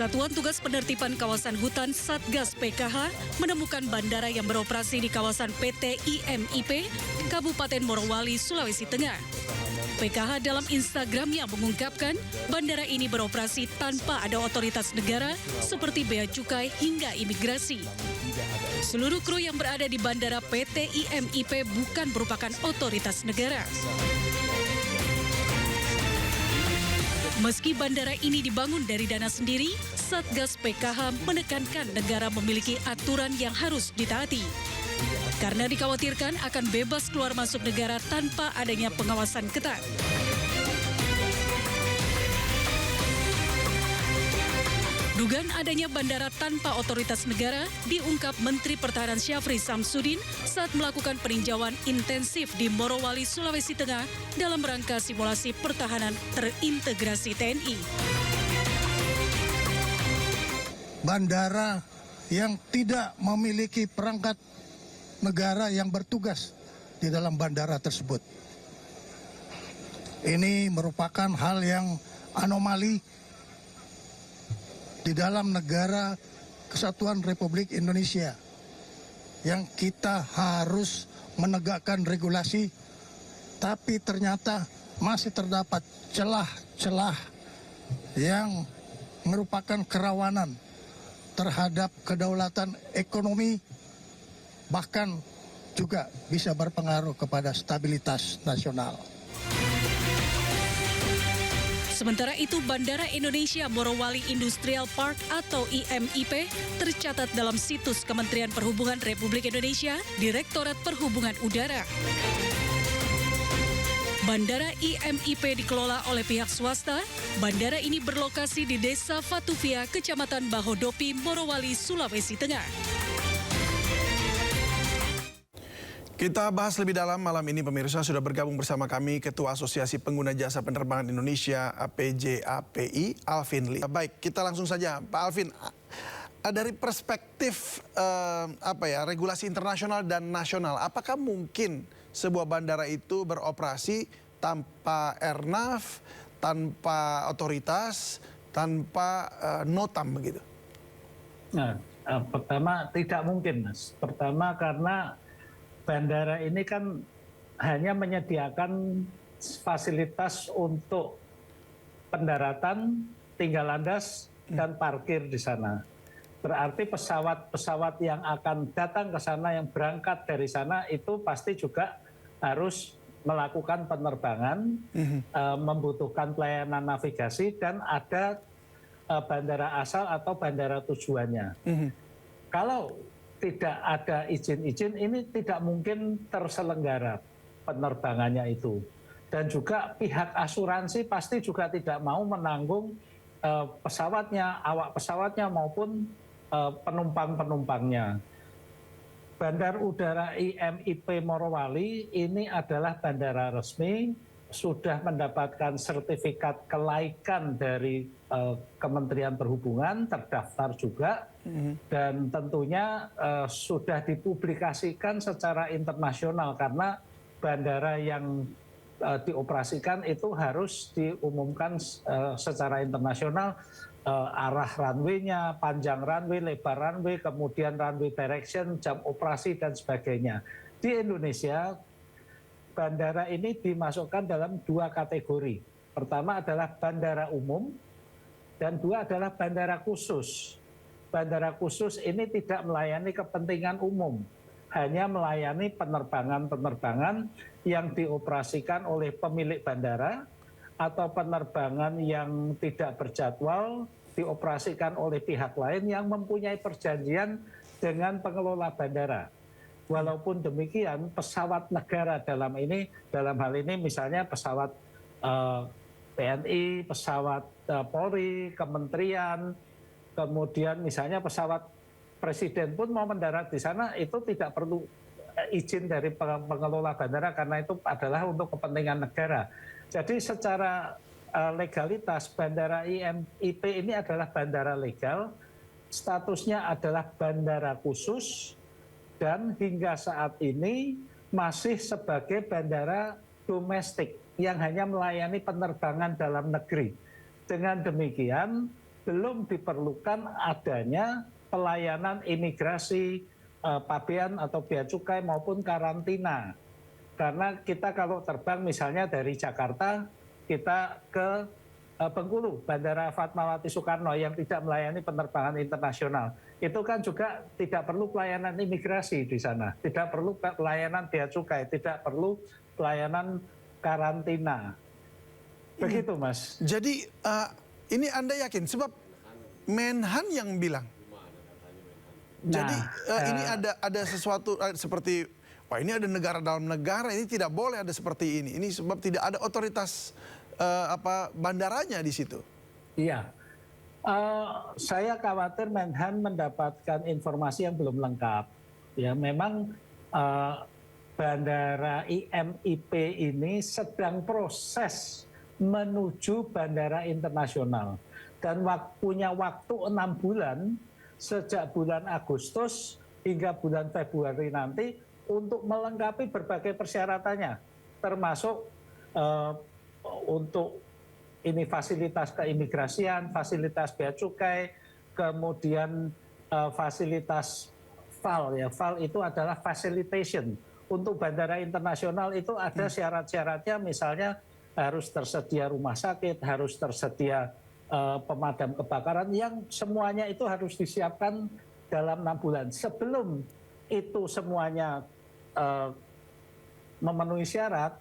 Satuan Tugas Penertiban Kawasan Hutan Satgas PKH menemukan bandara yang beroperasi di kawasan PT IMIP, Kabupaten Morowali, Sulawesi Tengah. PKH dalam Instagramnya mengungkapkan bandara ini beroperasi tanpa ada otoritas negara seperti Bea Cukai hingga imigrasi. Seluruh kru yang berada di bandara PT IMIP bukan merupakan otoritas negara. Meski bandara ini dibangun dari dana sendiri, Satgas PKH menekankan negara memiliki aturan yang harus ditaati. Karena dikhawatirkan akan bebas keluar masuk negara tanpa adanya pengawasan ketat. Dugaan adanya bandara tanpa otoritas negara diungkap Menteri Pertahanan Syafri Samsudin saat melakukan peninjauan intensif di Morowali, Sulawesi Tengah dalam rangka simulasi pertahanan terintegrasi TNI. Bandara yang tidak memiliki perangkat negara yang bertugas di dalam bandara tersebut. Ini merupakan hal yang anomali di dalam negara Kesatuan Republik Indonesia yang kita harus menegakkan regulasi, tapi ternyata masih terdapat celah-celah yang merupakan kerawanan terhadap kedaulatan ekonomi, bahkan juga bisa berpengaruh kepada stabilitas nasional. Sementara itu, Bandara Indonesia Morowali Industrial Park atau IMIP tercatat dalam situs Kementerian Perhubungan Republik Indonesia, Direktorat Perhubungan Udara. Bandara IMIP dikelola oleh pihak swasta. Bandara ini berlokasi di Desa Fatuvia, Kecamatan Bahodopi, Morowali, Sulawesi Tengah. Kita bahas lebih dalam malam ini, pemirsa. Sudah bergabung bersama kami Ketua Asosiasi Pengguna Jasa Penerbangan Indonesia APJAPI, Alvin Lee. Baik, kita langsung saja, Pak Alvin. Dari perspektif regulasi internasional dan nasional, apakah mungkin sebuah bandara itu beroperasi tanpa airnav, tanpa otoritas, tanpa notam begitu? Nah, pertama tidak mungkin, Mas. Pertama karena bandara ini kan hanya menyediakan fasilitas untuk pendaratan, tinggal landas, dan parkir di sana. Berarti pesawat-pesawat yang akan datang ke sana, yang berangkat dari sana, itu pasti juga harus melakukan penerbangan, membutuhkan pelayanan navigasi, dan ada bandara asal atau bandara tujuannya. Kalau tidak ada izin-izin, ini tidak mungkin terselenggara penerbangannya itu. Dan juga pihak asuransi pasti juga tidak mau menanggung pesawatnya, awak pesawatnya maupun penumpang-penumpangnya. Bandar Udara IMIP Morowali ini adalah bandara resmi, sudah mendapatkan sertifikat kelaikan dari Kementerian Perhubungan, terdaftar juga, dan tentunya sudah dipublikasikan secara internasional karena bandara yang dioperasikan itu harus diumumkan secara internasional, arah runway-nya, panjang runway, lebar runway, kemudian runway direction, jam operasi, dan sebagainya. Di Indonesia, bandara ini dimasukkan dalam dua kategori. Pertama adalah bandara umum, dan dua adalah bandara khusus. Bandara khusus ini tidak melayani kepentingan umum, hanya melayani penerbangan-penerbangan yang dioperasikan oleh pemilik bandara atau penerbangan yang tidak berjadwal dioperasikan oleh pihak lain yang mempunyai perjanjian dengan pengelola bandara. Walaupun demikian, pesawat negara dalam hal ini misalnya pesawat TNI, pesawat Polri, kementerian, kemudian misalnya pesawat presiden pun mau mendarat di sana, itu tidak perlu izin dari pengelola bandara karena itu adalah untuk kepentingan negara. Jadi secara legalitas bandara IMIP ini adalah bandara legal, statusnya adalah bandara khusus, dan hingga saat ini masih sebagai bandara domestik yang hanya melayani penerbangan dalam negeri. Dengan demikian, belum diperlukan adanya pelayanan imigrasi, pabean atau bea cukai maupun karantina. Karena kita kalau terbang misalnya dari Jakarta, kita ke Bengkulu, Bandara Fatmawati Soekarno yang tidak melayani penerbangan internasional. Itu kan juga tidak perlu pelayanan imigrasi di sana, tidak perlu pelayanan bea cukai, tidak perlu pelayanan karantina. Begitu, Mas. Jadi ini Anda yakin sebab Menhan yang bilang. Jadi ini ada sesuatu seperti wah ini ada negara dalam negara, ini tidak boleh ada seperti ini. Ini sebab tidak ada otoritas bandaranya di situ. Iya. Saya khawatir Menhan mendapatkan informasi yang belum lengkap. Ya, memang bandara IMIP ini sedang proses menuju bandara internasional dan punya waktu 6 bulan sejak bulan Agustus hingga bulan Februari nanti untuk melengkapi berbagai persyaratannya, termasuk untuk ini fasilitas keimigrasian, fasilitas bea cukai, kemudian fasilitas FAL. Ya, FAL itu adalah facilitation. Untuk bandara internasional itu ada syarat-syaratnya, misalnya harus tersedia rumah sakit, harus tersedia pemadam kebakaran, yang semuanya itu harus disiapkan dalam 6 bulan. Sebelum itu semuanya memenuhi syarat,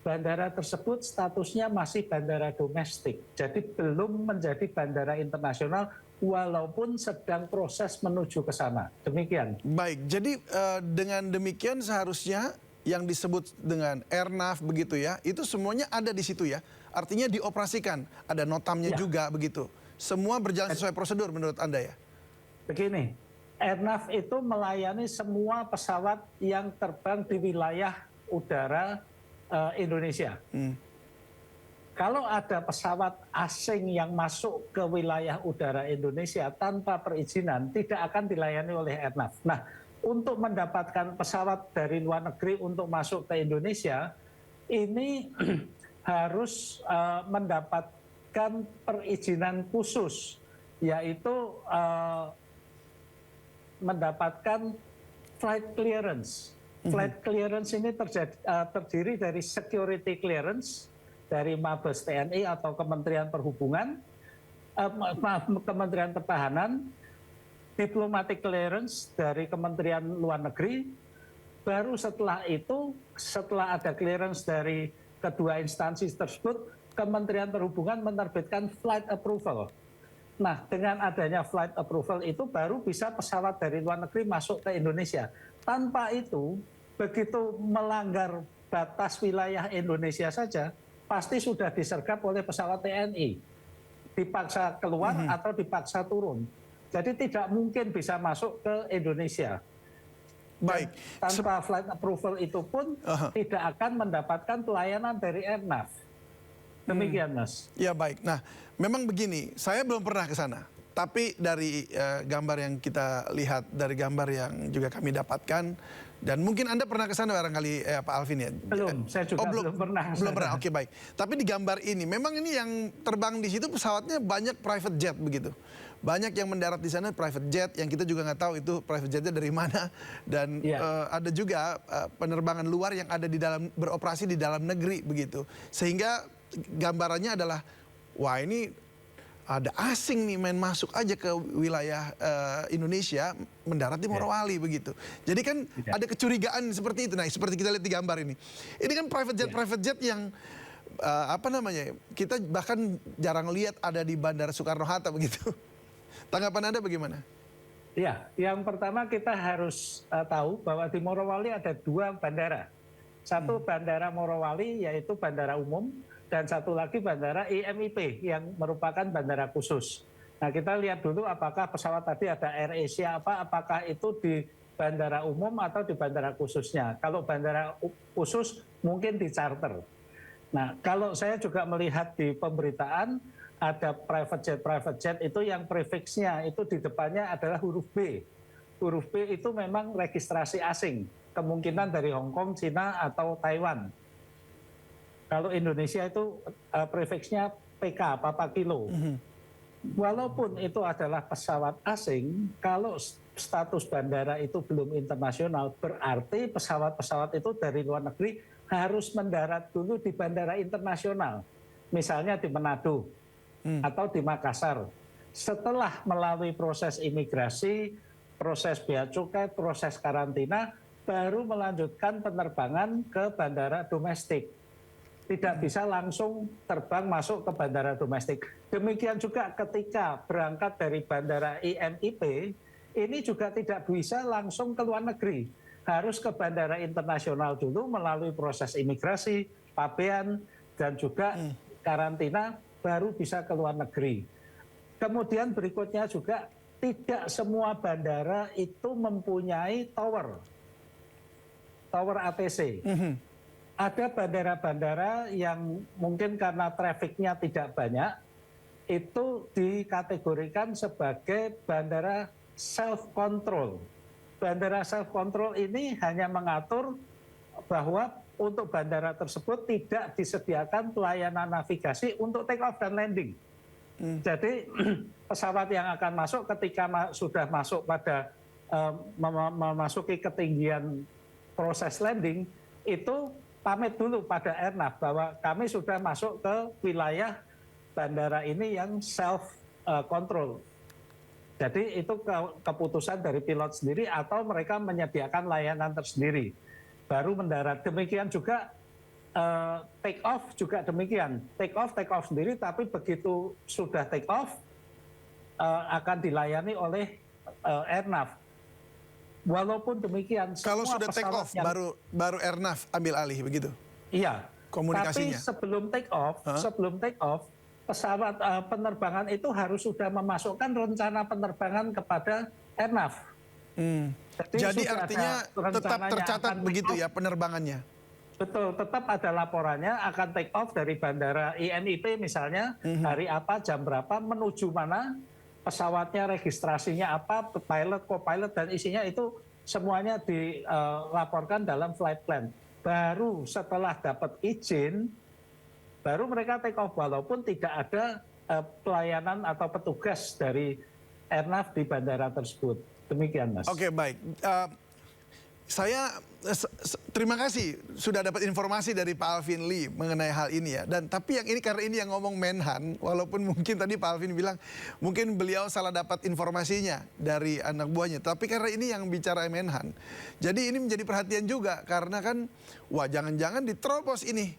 bandara tersebut statusnya masih bandara domestik. Jadi belum menjadi bandara internasional walaupun sedang proses menuju ke sana. Demikian. Baik, jadi dengan demikian seharusnya yang disebut dengan airnav begitu ya, itu semuanya ada di situ ya. Artinya dioperasikan, ada notamnya juga begitu. Semua berjalan sesuai prosedur menurut Anda ya? Begini, airnav itu melayani semua pesawat yang terbang di wilayah udara Indonesia. Kalau ada pesawat asing yang masuk ke wilayah udara Indonesia tanpa perizinan, tidak akan dilayani oleh airnav. Nah, untuk mendapatkan pesawat dari luar negeri untuk masuk ke Indonesia, ini harus mendapatkan perizinan khusus, yaitu mendapatkan flight clearance. Flight clearance ini terdiri dari security clearance dari Mabes TNI atau Kementerian Perhubungan, Kementerian Pertahanan, diplomatic clearance dari Kementerian Luar Negeri. Baru setelah itu, setelah ada clearance dari kedua instansi tersebut, Kementerian Perhubungan menerbitkan flight approval. Nah, dengan adanya flight approval itu baru bisa pesawat dari luar negeri masuk ke Indonesia. Tanpa itu, begitu melanggar batas wilayah Indonesia saja, pasti sudah disergap oleh pesawat TNI. Dipaksa keluar atau dipaksa turun. Jadi tidak mungkin bisa masuk ke Indonesia. Baik. Tanpa flight approval itu pun tidak akan mendapatkan pelayanan dari airnav. Demikian, Mas. Ya baik. Nah, memang begini, saya belum pernah ke sana. Tapi dari gambar yang kita lihat, dari gambar yang juga kami dapatkan, dan mungkin Anda pernah ke sana barangkali Pak Alvin ya? Belum, saya juga belum pernah. Belum pernah, oke baik. Tapi di gambar ini, memang ini yang terbang di situ pesawatnya banyak private jet begitu. Banyak yang mendarat di sana private jet, yang kita juga nggak tahu itu private jetnya dari mana. Dan ada juga penerbangan luar yang ada di dalam, beroperasi di dalam negeri begitu. Sehingga gambarannya adalah, wah ini ada asing nih main masuk aja ke wilayah Indonesia, mendarat di Morowali begitu. Jadi kan ada kecurigaan seperti itu. Nah, seperti kita lihat di gambar ini. Ini kan private jet yang kita bahkan jarang lihat ada di Bandara Soekarno-Hatta begitu. Tanggapan Anda bagaimana? Ya, yang pertama kita harus tahu bahwa di Morowali ada 2 bandara. Satu bandara Morowali yaitu bandara umum, dan satu lagi bandara IMIP yang merupakan bandara khusus. Nah, kita lihat dulu apakah pesawat tadi ada AirAsia apakah itu di bandara umum atau di bandara khususnya. Kalau bandara khusus mungkin di charter. Nah, kalau saya juga melihat di pemberitaan ada private jet itu yang prefixnya itu di depannya adalah huruf B. Huruf B itu memang registrasi asing, kemungkinan dari Hong Kong, Cina atau Taiwan. Kalau Indonesia itu prefixnya PK, Papa Kilo. walaupun itu adalah pesawat asing, kalau status bandara itu belum internasional, berarti pesawat-pesawat itu dari luar negeri harus mendarat dulu di bandara internasional. Misalnya di Manado atau di Makassar. Setelah melalui proses imigrasi, proses bea cukai, proses karantina, baru melanjutkan penerbangan ke bandara domestik. Tidak bisa langsung terbang masuk ke bandara domestik. Demikian juga ketika berangkat dari bandara IMIP, ini juga tidak bisa langsung ke luar negeri. Harus ke bandara internasional dulu melalui proses imigrasi, pabean, dan juga karantina, baru bisa ke luar negeri. Kemudian berikutnya juga tidak semua bandara itu mempunyai tower ATC. Ada bandara-bandara yang mungkin karena trafiknya tidak banyak, itu dikategorikan sebagai bandara self-control. Bandara self-control ini hanya mengatur bahwa untuk bandara tersebut tidak disediakan pelayanan navigasi untuk take off dan landing. Jadi pesawat yang akan masuk ketika sudah masuk pada memasuki ketinggian proses landing, itu pamit dulu pada airnav bahwa kami sudah masuk ke wilayah bandara ini yang self-control. Jadi itu keputusan dari pilot sendiri atau mereka menyediakan layanan tersendiri. Baru mendarat. Demikian juga take off juga demikian. Take off sendiri, tapi begitu sudah take off akan dilayani oleh airnav. Walaupun demikian, kalau sudah take off baru airnav ambil alih begitu. Iya. Komunikasinya. Tapi sebelum take off, pesawat penerbangan itu harus sudah memasukkan rencana penerbangan kepada airnav. Jadi artinya tetap tercatat begitu ya penerbangannya. Betul, tetap ada laporannya akan take off dari bandara IMIP misalnya, hari apa, jam berapa, menuju mana, pesawatnya registrasinya apa, pilot, co-pilot, dan isinya itu semuanya dilaporkan dalam flight plan. Baru setelah dapat izin, baru mereka take off, walaupun tidak ada pelayanan atau petugas dari airnav di bandara tersebut. Demikian, Mas. Oke, baik. Saya terima kasih sudah dapat informasi dari Pak Alvin Lee mengenai hal ini ya. Dan tapi yang ini karena ini yang ngomong Menhan, walaupun mungkin tadi Pak Alvin bilang mungkin beliau salah dapat informasinya dari anak buahnya. Tapi karena ini yang bicara Menhan, jadi ini menjadi perhatian juga karena kan wah jangan-jangan diterobos ini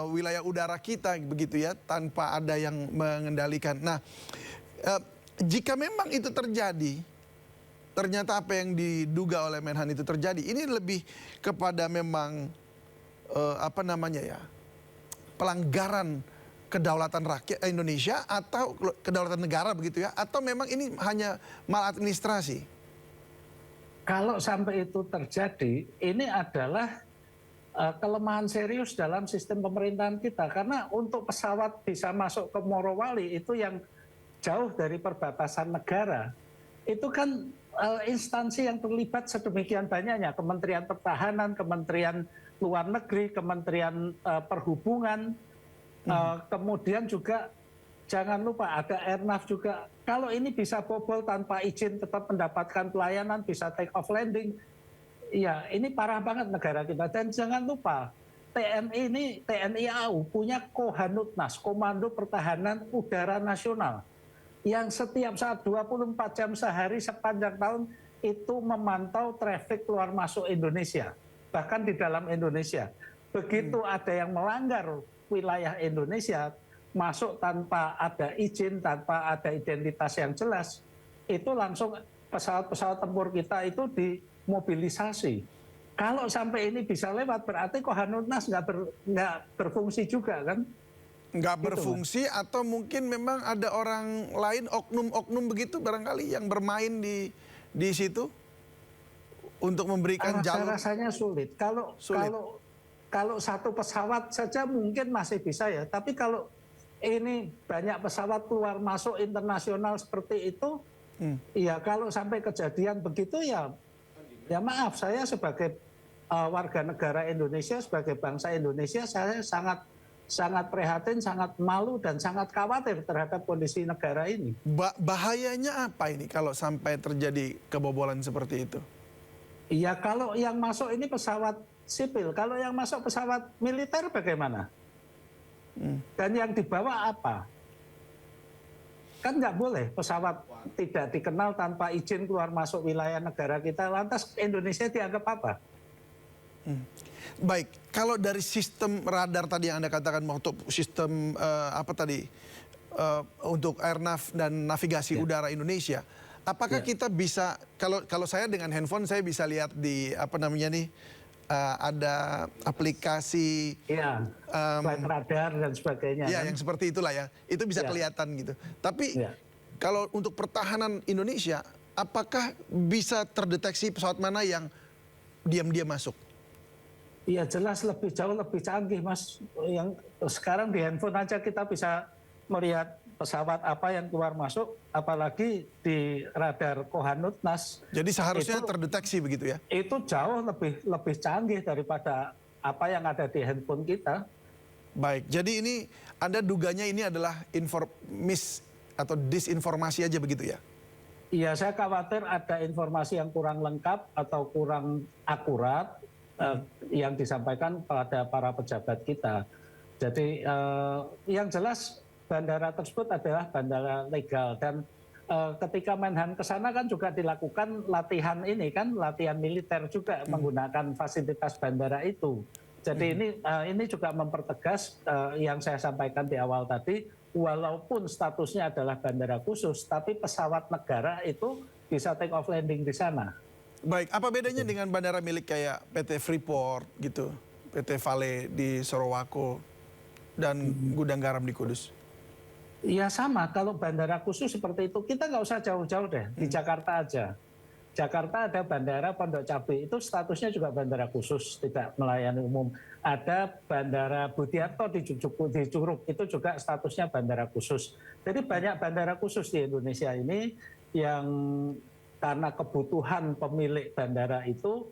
wilayah udara kita begitu ya tanpa ada yang mengendalikan. Nah, jika memang itu terjadi. Ternyata apa yang diduga oleh Menhan itu terjadi. Ini lebih kepada memang pelanggaran kedaulatan rakyat Indonesia atau kedaulatan negara begitu ya? Atau memang ini hanya maladministrasi? Kalau sampai itu terjadi, ini adalah kelemahan serius dalam sistem pemerintahan kita. Karena untuk pesawat bisa masuk ke Morowali itu yang jauh dari perbatasan negara, itu kan instansi yang terlibat sedemikian banyaknya, Kementerian Pertahanan, Kementerian Luar Negeri, Kementerian Perhubungan, kemudian juga jangan lupa ada airnav juga. Kalau ini bisa bobol tanpa izin tetap mendapatkan pelayanan, bisa take off landing, ya ini parah banget negara kita. Dan jangan lupa TNI AU punya Kohanutnas, Komando Pertahanan Udara Nasional, yang setiap saat 24 jam sehari sepanjang tahun itu memantau trafik keluar masuk Indonesia, bahkan di dalam Indonesia. Begitu ada yang melanggar wilayah Indonesia, masuk tanpa ada izin, tanpa ada identitas yang jelas, itu langsung pesawat-pesawat tempur kita itu dimobilisasi. Kalau sampai ini bisa lewat, berarti Kohanutnas nggak berfungsi juga kan? Nggak berfungsi atau mungkin memang ada orang lain oknum-oknum begitu barangkali yang bermain di situ untuk memberikan jalur. Rasanya sulit. Kalau satu pesawat saja mungkin masih bisa ya, tapi kalau ini banyak pesawat keluar masuk internasional seperti itu, ya kalau sampai kejadian begitu ya maaf, saya sebagai warga negara Indonesia, sebagai bangsa Indonesia, saya sangat sangat prihatin, sangat malu, dan sangat khawatir terhadap kondisi negara ini. Bahayanya apa ini kalau sampai terjadi kebobolan seperti itu? Ya kalau yang masuk ini pesawat sipil, kalau yang masuk pesawat militer bagaimana? Dan yang dibawa apa? Kan nggak boleh pesawat tidak dikenal tanpa izin keluar masuk wilayah negara kita, lantas Indonesia dianggap apa? Baik, kalau dari sistem radar tadi yang Anda katakan, untuk sistem untuk airnav dan navigasi udara Indonesia, apakah kita bisa, kalau saya dengan handphone saya bisa lihat di ada aplikasi flight radar dan sebagainya. Ya, kan? yang seperti itulah ya. Itu bisa kelihatan gitu. Tapi kalau untuk pertahanan Indonesia, apakah bisa terdeteksi pesawat mana yang diam-diam masuk? Iya, jelas jauh lebih canggih, Mas. Yang sekarang di handphone aja kita bisa melihat pesawat apa yang keluar masuk, apalagi di radar Kohanutnas. Jadi seharusnya terdeteksi begitu ya? Itu jauh lebih canggih daripada apa yang ada di handphone kita. Baik, jadi ini Anda duganya ini adalah atau disinformasi aja begitu ya? Iya, saya khawatir ada informasi yang kurang lengkap atau kurang akurat yang disampaikan pada para pejabat kita. Jadi yang jelas bandara tersebut adalah bandara legal, dan ketika Menhan ke sana kan juga dilakukan latihan latihan militer juga menggunakan fasilitas bandara itu. Jadi ini juga mempertegas yang saya sampaikan di awal tadi, walaupun statusnya adalah bandara khusus, tapi pesawat negara itu bisa take off landing di sana. Baik, apa bedanya dengan bandara milik kayak PT Freeport gitu, PT Vale di Sorowako, dan Gudang Garam di Kudus? Ya sama, kalau bandara khusus seperti itu, kita nggak usah jauh-jauh deh, di Jakarta aja. Jakarta ada bandara Pondok Cabe, itu statusnya juga bandara khusus, tidak melayani umum. Ada bandara Budiarto di Curug, itu juga statusnya bandara khusus. Jadi banyak bandara khusus di Indonesia ini yang karena kebutuhan pemilik bandara itu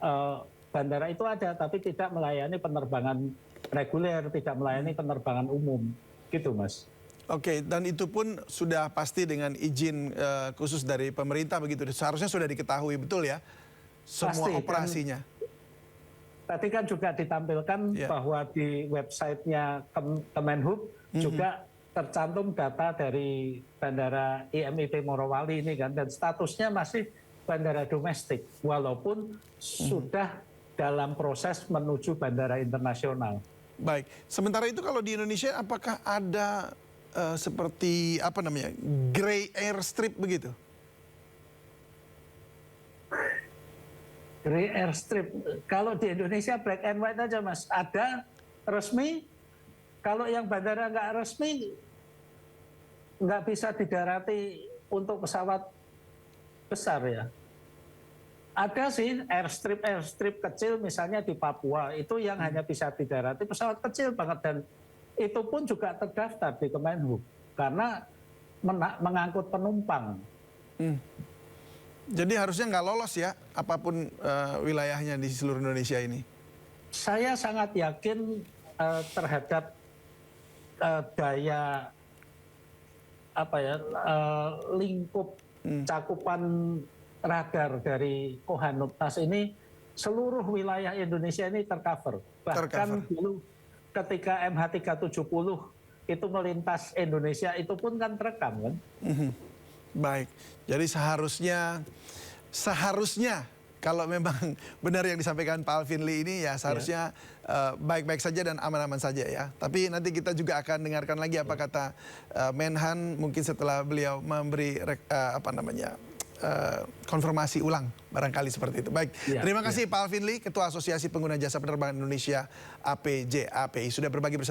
ada, tapi tidak melayani penerbangan reguler, tidak melayani penerbangan umum, gitu Mas. Oke, dan itu pun sudah pasti dengan izin khusus dari pemerintah begitu. Seharusnya sudah diketahui betul ya semua pasti, operasinya. Tadi kan juga ditampilkan bahwa di websitenya Kemenhub juga tercantum data dari Bandara IMIP Morowali ini kan, dan statusnya masih bandara domestik walaupun sudah dalam proses menuju bandara internasional. Baik, sementara itu kalau di Indonesia apakah ada seperti gray airstrip begitu? Gray airstrip, kalau di Indonesia black and white aja Mas, ada resmi. Kalau yang bandara nggak resmi, nggak bisa didarati untuk pesawat besar ya. Ada sih airstrip kecil misalnya di Papua, itu yang hanya bisa didarati pesawat kecil banget, dan itu pun juga terdaftar di Kemenhub karena mengangkut penumpang. Jadi harusnya nggak lolos ya, apapun wilayahnya di seluruh Indonesia ini. Saya sangat yakin terhadap daya lingkup cakupan radar dari Kohanutnas ini, seluruh wilayah Indonesia ini tercover. Bahkan dulu ketika MH370 itu melintas Indonesia, itu pun kan terekam kan. Baik, jadi seharusnya kalau memang benar yang disampaikan Pak Alvin Lee ini ya seharusnya baik-baik saja dan aman-aman saja ya. Tapi nanti kita juga akan dengarkan lagi apa kata Menhan mungkin setelah beliau memberi konfirmasi ulang barangkali seperti itu. Baik, terima kasih Pak Alvin Lee, Ketua Asosiasi Pengguna Jasa Penerbangan Indonesia APJAPI sudah berbagi bersama